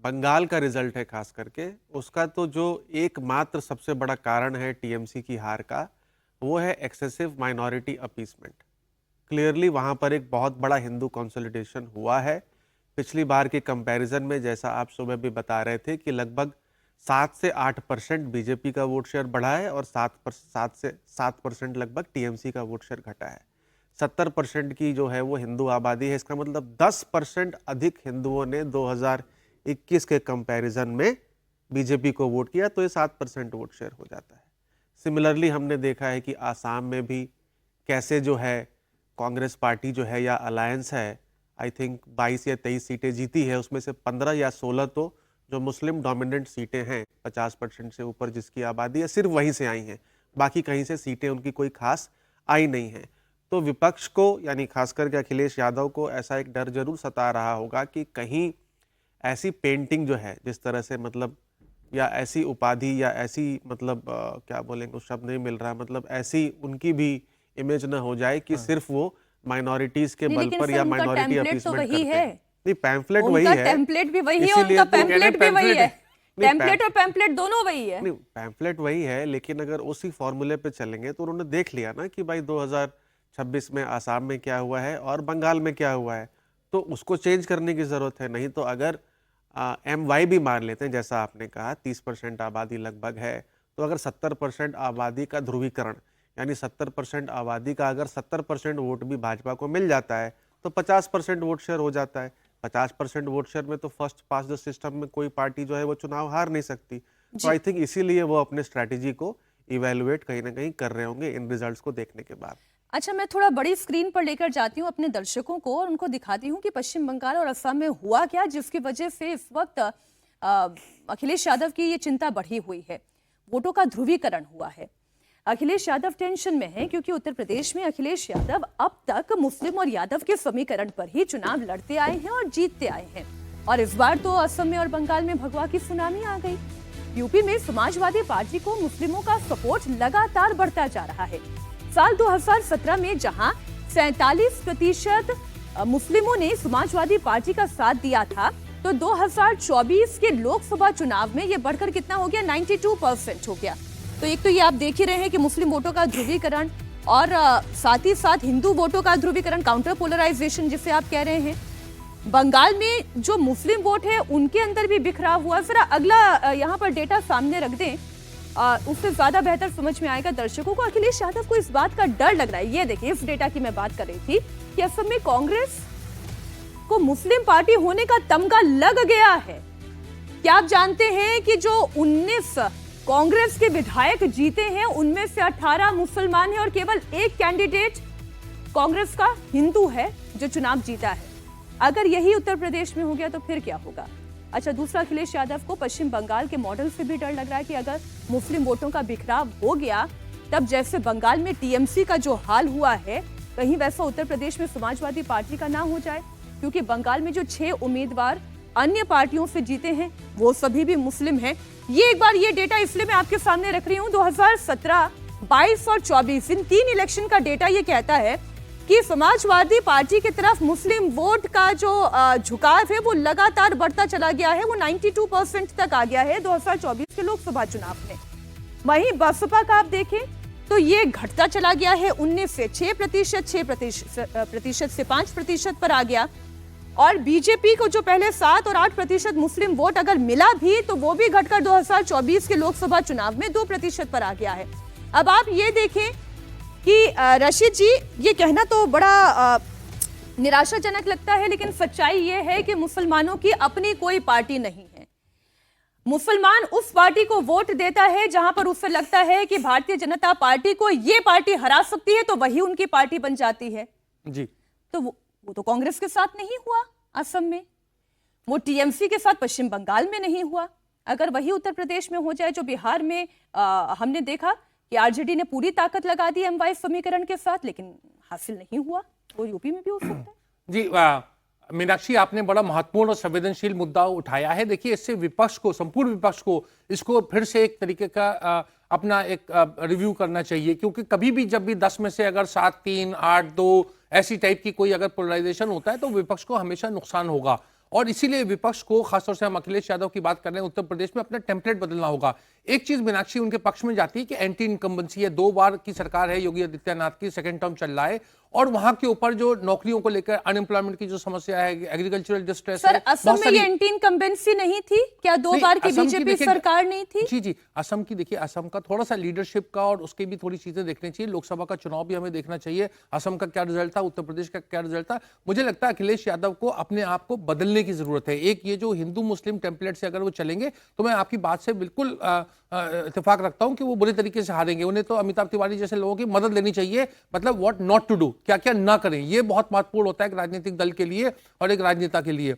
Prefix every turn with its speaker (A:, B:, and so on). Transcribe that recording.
A: बंगाल का रिजल्ट है खास करके, उसका तो जो एकमात्र सबसे बड़ा कारण है टीएमसी की हार का, वो है एक्सेसिव माइनॉरिटी अपीसमेंट। क्लियरली वहाँ पर एक बहुत बड़ा हिंदू कंसोलिडेशन हुआ है। पिछली बार के कंपैरिजन में, जैसा आप सुबह भी बता रहे थे, कि लगभग 7 से 8% बीजेपी का वोट शेयर बढ़ा है और 7 से 7% लगभग टीएमसी का वोट शेयर घटा है। 70% की जो है वो हिंदू आबादी है। इसका मतलब 10% अधिक हिंदुओं ने 2021 के कंपैरिजन में बीजेपी को वोट किया, तो ये 7% वोट शेयर हो जाता है। सिमिलरली हमने देखा है कि आसाम में भी कैसे जो है कांग्रेस पार्टी जो है या अलायंस है, आई थिंक 22 या 23 सीटें जीती है, उसमें से 15 या 16 तो जो मुस्लिम डोमिनेंट सीटें हैं 50% से ऊपर जिसकी आबादी है, सिर्फ वहीं से आई हैं। बाकी कहीं से सीटें उनकी कोई खास आई नहीं हैं। तो विपक्ष को, यानी खास करके अखिलेश यादव को, ऐसा एक डर जरूर सता रहा होगा कि कहीं ऐसी पेंटिंग जो है, जिस तरह से मतलब, या ऐसी उपाधि या ऐसी मतलब क्या बोलेंगे, उस शब्द नहीं मिल रहा, मतलब ऐसी उनकी भी इमेज ना हो जाए कि सिर्फ वो माइनॉरिटीज के
B: नहीं,
A: बल
B: लेकिन
A: पर
B: सर
A: या
B: उनका
A: माइनॉरिटी
B: टेम्पलेट तो
A: अपीसमेंट
B: वही
A: करते
B: है।
A: हैं। नहीं, पैम्फलेट वही
B: उनका
A: है,
B: टेम्पलेट भी वही है,
A: इसीलिए
B: उनका
A: तो कह रहे हैं
B: पैम्पलेट भी वही है।
A: नहीं,
B: टेम्पलेट और पैम्पलेट दोनों वही है।
A: नहीं, पैम्फलेट वही है, लेकिन अगर उसी फॉर्मूले पे चलेंगे तो उन्होंने देख लिया ना कि भाई 2026 में आसाम में क्या हुआ है और बंगाल में क्या हुआ है, तो उसको चेंज करने की जरूरत है। नहीं तो अगर MY भी मान लेते हैं, जैसा आपने कहा 30% आबादी लगभग है, तो अगर 70% आबादी का ध्रुवीकरण, यानी 70% आबादी का अगर 70% वोट भी भाजपा को मिल जाता है तो 50% वोट शेयर हो जाता है। 50% वोट शेयर में तो फर्स्ट पास द सिस्टम में कोई पार्टी जो है वो चुनाव हार नहीं सकती। तो आई थिंक इसीलिए वो अपने स्ट्रैटेजी को इवेलुएट कहीं ना कहीं कर रहे होंगे इन रिजल्ट्स को देखने के बाद।
B: अच्छा, मैं थोड़ा बड़ी स्क्रीन पर लेकर जाती हूँ अपने दर्शकों को और उनको दिखाती हूँ कि पश्चिम बंगाल और असम में हुआ क्या, जिसकी वजह से इस वक्त अखिलेश यादव की ये चिंता बढ़ी हुई है। वोटों का ध्रुवीकरण हुआ है। अखिलेश यादव टेंशन में है क्योंकि उत्तर प्रदेश में अखिलेश यादव अब तक मुस्लिम और यादव के समीकरण पर ही चुनाव लड़ते आए हैं और जीतते आए हैं, और इस बार तो असम में और बंगाल में भगवा की सुनामी आ गई। यूपी में समाजवादी पार्टी को मुस्लिमों का सपोर्ट लगातार बढ़ता जा रहा है। साल 2017 में जहां 47% मुस्लिमों ने समाजवादी पार्टी का साथ दिया था, तो 2024 के लोकसभा चुनाव में यह बढ़कर कितना हो गया, 92% हो गया। तो एक तो ये आप देख ही रहे हैं कि मुस्लिम वोटों का ध्रुवीकरण और साथ ही साथ हिंदू वोटों का ध्रुवीकरण, काउंटर पोलराइजेशन जिसे आप कह रहे हैं। बंगाल में जो मुस्लिम वोट है उनके अंदर भी बिखराव हुआ। फिर अगला यहाँ पर डेटा सामने रख दें, उससे ज्यादा बेहतर समझ में आएगा दर्शकों को। अखिलेश यादव को इस बात का डर लग रहा है। ये देखिए, इस डेटा की मैं बात कर रही थी कि असम में कांग्रेस को मुस्लिम पार्टी होने का तमगा लग गया है। क्या आप जानते हैं कि जो 19 कांग्रेस के विधायक जीते हैं उनमें से 18 मुसलमान हैं और केवल एक कैंडिडेट कांग्रेस का हिंदू है जो चुनाव जीता है। अगर यही उत्तर प्रदेश में हो गया तो फिर क्या होगा? अच्छा, दूसरा, अखिलेश यादव को पश्चिम बंगाल के मॉडल से भी डर लग रहा है कि अगर मुस्लिम वोटों का बिखराव हो गया, तब जैसे बंगाल में टीएमसी का जो हाल हुआ है, कहीं वैसा उत्तर प्रदेश में समाजवादी पार्टी का ना हो जाए, क्योंकि बंगाल में जो 6 उम्मीदवार अन्य पार्टियों से जीते हैं वो सभी भी मुस्लिम हैं। ये एक बार ये डेटा इसलिए मैं आपके सामने रख रही हूँ, 2017, 22 और 24 इन 3 इलेक्शन का डेटा ये कहता है कि समाजवादी पार्टी की तरफ मुस्लिम वोट का जो झुकाव है वो लगातार बढ़ता चला गया है। वो 92% तक आ गया है 2024 के लोकसभा चुनाव में। वहीं बसपा का आप देखें तो ये घटता चला गया है, 19 से 6%, 6% से 5% पर आ गया। और बीजेपी को जो पहले 7 और 8% मुस्लिम वोट अगर मिला भी, तो वो भी घटकर 2024 के लोकसभा चुनाव में 2% पर आ गया है। अब आप ये देखें कि रशीद जी, ये कहना तो बड़ा निराशाजनक लगता है, लेकिन सच्चाई ये है कि मुसलमानों की अपनी कोई पार्टी नहीं है। मुसलमान उस पार्टी को वोट देता है जहां पर उससे लगता है कि भारतीय जनता पार्टी को ये पार्टी हरा सकती है, तो वही उनकी पार्टी बन जाती है
A: जी।
B: तो वो तो कांग्रेस के साथ नहीं हुआ असम में, वो टीएमसी के साथ पश्चिम बंगाल में नहीं हुआ। अगर वही उत्तर प्रदेश में हो जाए जो बिहार में हमने देखा कि आरजेडी ने पूरी ताकत लगा दी MY समीकरण के साथ, लेकिन हासिल नहीं हुआ, वो यूपी में भी हो सकता है।
C: जी, मीनाक्षी, आपने बड़ा महत्वपूर्ण और संवेदनशील मुद्दा उठाया है। देखिए, इससे विपक्ष को, संपूर्ण विपक्ष को इसको फिर से एक तरीके का अपना एक रिव्यू करना चाहिए, क्योंकि कभी भी जब भी 10 में से अगर 7-3, 8-2 ऐसी टाइप की कोई अगर पोलराइजेशन होता है तो विपक्ष को हमेशा नुकसान होगा। और इसीलिए विपक्ष को, खासतौर से हम अखिलेश यादव की बात कर रहे हैं, उत्तर प्रदेश में अपना टेम्पलेट बदलना होगा। एक चीज मीनाक्षी उनके पक्ष में जाती है कि एंटी इनकम्बेंसी है, 2 बार की सरकार है योगी आदित्यनाथ की, सेकंड टर्म चल रहा है, और वहां के ऊपर जो नौकरियों को लेकर अनएम्प्लॉयमेंट की जो समस्या है, एग्रीकल्चरल डिस्ट्रेस
B: सर
C: है,
B: असम
C: बहुत
B: में
C: सारी।
B: ये एंटी इनकम्बेंसी नहीं थी क्या? 2 बार की
C: असम
B: बीजेपी
C: देखिए,
B: सरकार नहीं थी?
C: जी जी, असम की देखिए, असम का थोड़ा सा लीडरशिप का और उसके भी थोड़ी चीजें देखनी चाहिए। लोकसभा का चुनाव भी हमें देखना चाहिए, असम का क्या रिजल्ट था, उत्तर प्रदेश का क्या रिजल्ट था। मुझे लगता है अखिलेश यादव को अपने आप को बदलने की जरूरत है। एक ये जो हिंदू मुस्लिम टेम्पलेट से अगर वो चलेंगे तो मैं आपकी बात से बिल्कुल इत्तेफाक रखता हूं कि वो बुरी तरीके से हारेंगे। उन्हें तो अमिताभ तिवारी जैसे लोगों की मदद लेनी चाहिए, मतलब व्हाट नॉट टू डू, क्या क्या ना करें, ये बहुत महत्वपूर्ण होता है एक राजनीतिक दल के लिए और एक राजनेता के लिए।